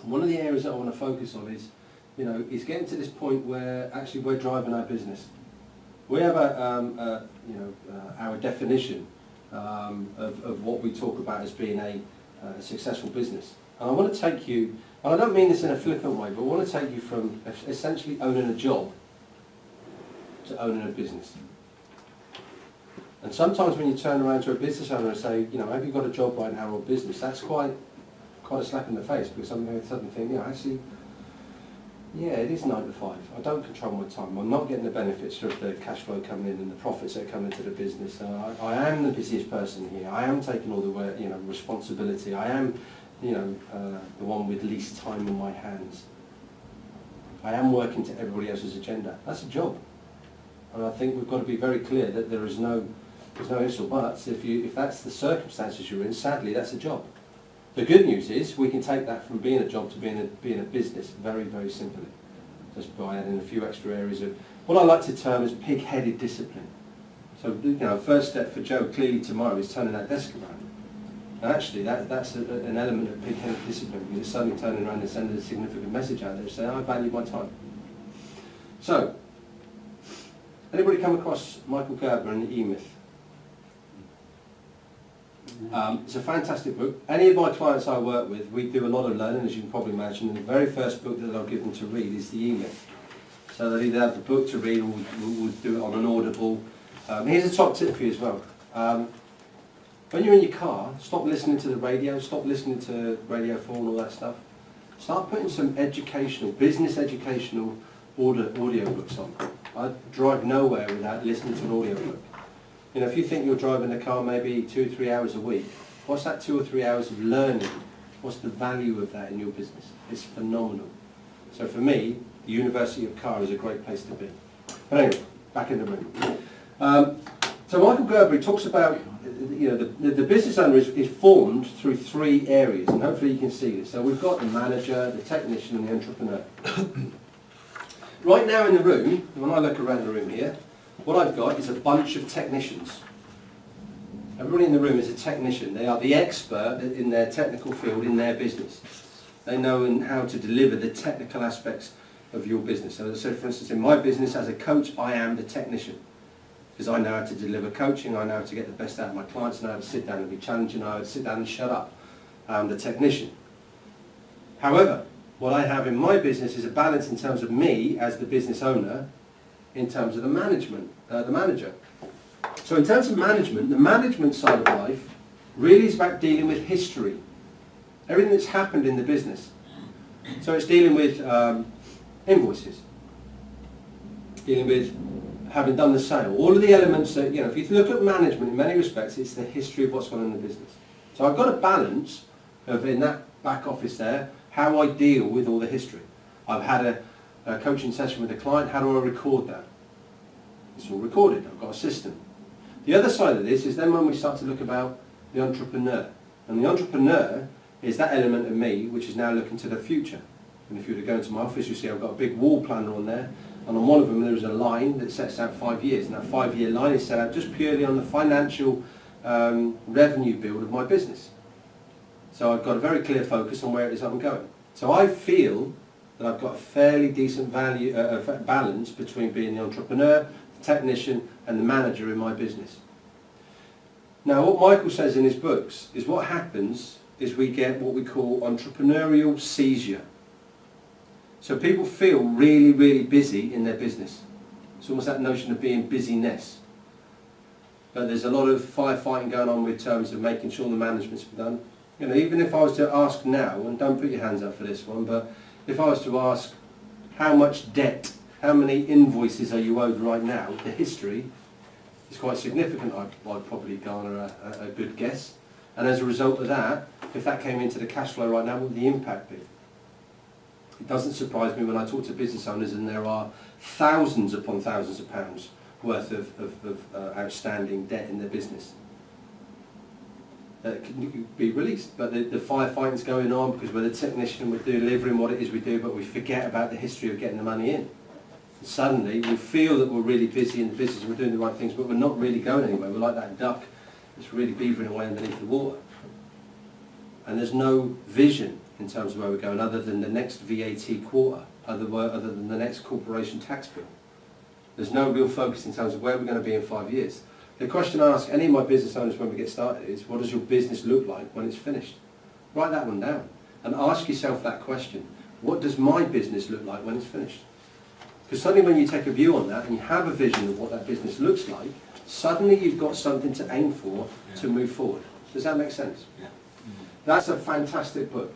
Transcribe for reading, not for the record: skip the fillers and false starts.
One of the areas that I want to focus on is, is getting to this point where actually we're driving our business. We have our definition of what we talk about as being a successful business. And I want to take you, and I don't mean this in a flippant way, but I want to take you from essentially owning a job to owning a business. And sometimes when you turn around to a business owner and say, have you got a job right now or a business, that's quite a slap in the face, because some people suddenly think, actually, yeah, it is 9 to 5. I don't control my time. I'm not getting the benefits of the cash flow coming in and the profits that come into the business. I am the busiest person here. I am taking all the work, responsibility. I am, the one with least time on my hands. I am working to everybody else's agenda. That's a job. And I think we've got to be very clear that there's no ifs or buts. If that's the circumstances you're in, sadly, that's a job. The good news is we can take that from being a job to being a business very, very simply, just by adding a few extra areas of what I like to term as pig-headed discipline. So, first step for Joe clearly tomorrow is turning that desk around. And actually, that's an element of pig-headed discipline, because it's suddenly turning around and sending a significant message out there saying, I value my time. So, anybody come across Michael Gerber and the E-Myth? It's a fantastic book. Any of my clients I work with, we do a lot of learning, as you can probably imagine, and the very first book that I'll give them to read is the E-Myth. So they'll either have the book to read or we'll do it on an Audible. Here's a top tip for you as well. When you're in your car, stop listening to the radio, stop listening to Radio 4 and all that stuff. Start putting some business educational audio books on. I drive nowhere without listening to an audio book. If you think you're driving a car maybe 2 or 3 hours a week, what's that 2 or 3 hours of learning? What's the value of that in your business? It's phenomenal. So for me, the University of Car is a great place to be. But anyway, back in the room. So Michael Gerber talks about, the business owner is formed through 3 areas, and hopefully you can see this. So we've got the manager, the technician, and the entrepreneur. Right now in the room, when I look around the room here, what I've got is a bunch of technicians. Everybody in the room is a technician. They are the expert in their technical field, in their business. They know how to deliver the technical aspects of your business. So for instance, in my business as a coach, I am the technician. Because I know how to deliver coaching, I know how to get the best out of my clients, I know how to sit down and be challenging, I know how to sit down and shut up. I'm the technician. However, what I have in my business is a balance in terms of me as the business owner, in terms of the manager. So in terms of management, the management side of life really is about dealing with history. Everything that's happened in the business. So it's dealing with invoices, dealing with having done the sale, all of the elements that, if you look at management in many respects, it's the history of what's gone on in the business. So I've got a balance of, in that back office there, how I deal with all the history. I've had a coaching session with a client, how do I record that? It's all recorded, I've got a system. The other side of this is then when we start to look about the entrepreneur. And the entrepreneur is that element of me which is now looking to the future. And if you were to go into my office, you see I've got a big wall planner on there, and on one of them there's a line that sets out 5 years, and that 5-year line is set out just purely on the financial revenue build of my business. So I've got a very clear focus on where it is I'm going. So I feel that I've got a fairly decent balance between being the entrepreneur, the technician, and the manager in my business. Now, what Michael says in his books is what happens is we get what we call entrepreneurial seizure. So people feel really, really busy in their business. It's almost that notion of being busyness. But there's a lot of firefighting going on with terms of making sure the management's done. Even if I was to ask now, and don't put your hands up for this one, but if I was to ask how much debt, how many invoices are you owed right now, the history is quite significant. I'd probably garner a good guess. And as a result of that, if that came into the cash flow right now, what would the impact be? It doesn't surprise me when I talk to business owners and there are thousands upon thousands of pounds worth of outstanding debt in their business that can be released. But the firefighting's going on because we're the technician, we're delivering what it is we do, but we forget about the history of getting the money in. And suddenly we feel that we're really busy in the business, we're doing the right things, but we're not really going anywhere. We're like that duck that's really beavering away underneath the water. And there's no vision in terms of where we're going, other than the next VAT quarter, other than the next corporation tax bill. There's no real focus in terms of where we're going to be in 5 years. The question I ask any of my business owners when we get started is, what does your business look like when it's finished? Write that one down and ask yourself that question. What does my business look like when it's finished? Because suddenly when you take a view on that and you have a vision of what that business looks like, suddenly you've got something to aim for to move forward. Does that make sense? Yeah. That's a fantastic book.